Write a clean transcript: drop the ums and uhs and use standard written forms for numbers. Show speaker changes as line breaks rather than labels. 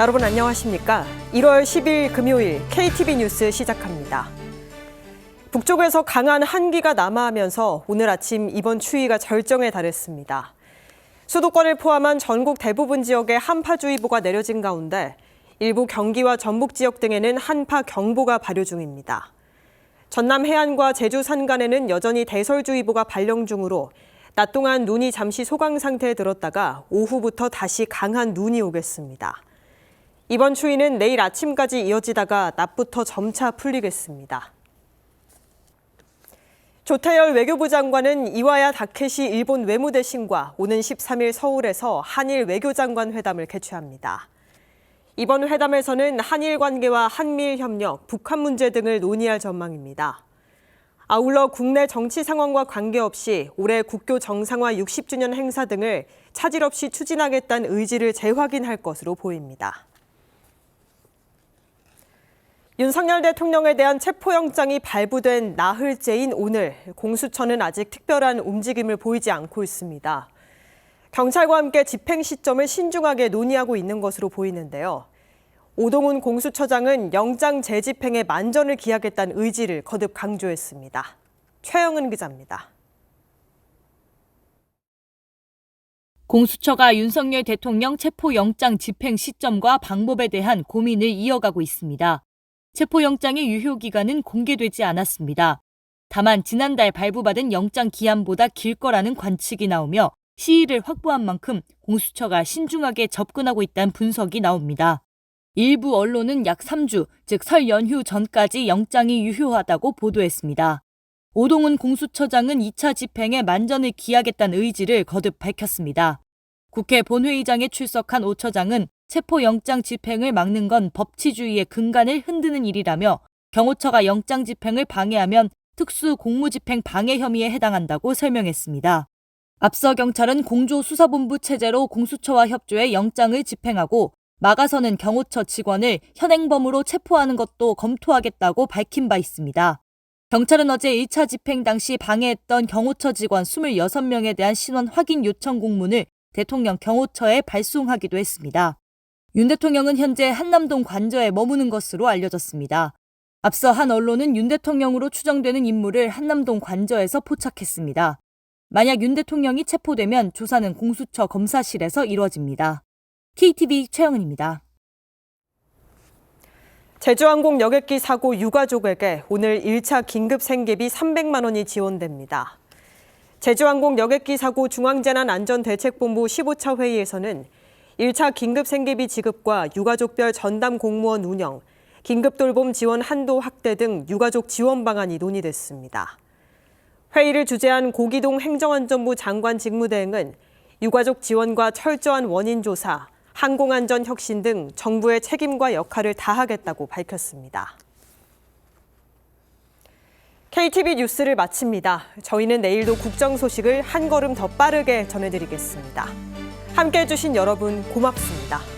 여러분 안녕하십니까? 1월 10일 금요일 KTV 뉴스 시작합니다. 북쪽에서 강한 한기가 남하하면서 오늘 아침 이번 추위가 절정에 달했습니다. 수도권을 포함한 전국 대부분 지역에 한파주의보가 내려진 가운데 일부 경기와 전북 지역 등에는 한파경보가 발효 중입니다. 전남 해안과 제주 산간에는 여전히 대설주의보가 발령 중으로 낮 동안 눈이 잠시 소강 상태에 들었다가 오후부터 다시 강한 눈이 오겠습니다. 이번 추위는 내일 아침까지 이어지다가 낮부터 점차 풀리겠습니다. 조태열 외교부 장관은 이와야 다케시 일본 외무대신과 오는 13일 서울에서 한일 외교장관 회담을 개최합니다. 이번 회담에서는 한일 관계와 한미일 협력, 북한 문제 등을 논의할 전망입니다. 아울러 국내 정치 상황과 관계없이 올해 국교 정상화 60주년 행사 등을 차질 없이 추진하겠다는 의지를 재확인할 것으로 보입니다. 윤석열 대통령에 대한 체포영장이 발부된 나흘째인 오늘, 공수처는 아직 특별한 움직임을 보이지 않고 있습니다. 경찰과 함께 집행 시점을 신중하게 논의하고 있는 것으로 보이는데요. 오동훈 공수처장은 영장 재집행에 만전을 기하겠다는 의지를 거듭 강조했습니다. 최영은 기자입니다.
공수처가 윤석열 대통령 체포영장 집행 시점과 방법에 대한 고민을 이어가고 있습니다. 체포영장의 유효기간은 공개되지 않았습니다. 다만 지난달 발부받은 영장 기한보다 길 거라는 관측이 나오며 시일을 확보한 만큼 공수처가 신중하게 접근하고 있다는 분석이 나옵니다. 일부 언론은 약 3주, 즉 설 연휴 전까지 영장이 유효하다고 보도했습니다. 오동훈 공수처장은 2차 집행에 만전을 기하겠다는 의지를 거듭 밝혔습니다. 국회 본회의장에 출석한 오 처장은 체포영장 집행을 막는 건 법치주의의 근간을 흔드는 일이라며 경호처가 영장 집행을 방해하면 특수공무집행 방해 혐의에 해당한다고 설명했습니다. 앞서 경찰은 공조수사본부 체제로 공수처와 협조해 영장을 집행하고 막아서는 경호처 직원을 현행범으로 체포하는 것도 검토하겠다고 밝힌 바 있습니다. 경찰은 어제 1차 집행 당시 방해했던 경호처 직원 26명에 대한 신원 확인 요청 공문을 대통령 경호처에 발송하기도 했습니다. 윤 대통령은 현재 한남동 관저에 머무는 것으로 알려졌습니다. 앞서 한 언론은 윤 대통령으로 추정되는 인물을 한남동 관저에서 포착했습니다. 만약 윤 대통령이 체포되면 조사는 공수처 검사실에서 이루어집니다. KTV 최영은입니다.
제주항공 여객기 사고 유가족에게 오늘 1차 긴급 생계비 300만 원이 지원됩니다. 제주항공 여객기 사고 중앙재난안전대책본부 15차 회의에서는 1차 긴급 생계비 지급과 유가족별 전담 공무원 운영, 긴급 돌봄 지원 한도 확대 등 유가족 지원 방안이 논의됐습니다. 회의를 주재한 고기동 행정안전부 장관 직무대행은 유가족 지원과 철저한 원인 조사, 항공안전 혁신 등 정부의 책임과 역할을 다하겠다고 밝혔습니다. KTV 뉴스를 마칩니다. 저희는 내일도 국정 소식을 한 걸음 더 빠르게 전해드리겠습니다. 함께해 주신 여러분 고맙습니다.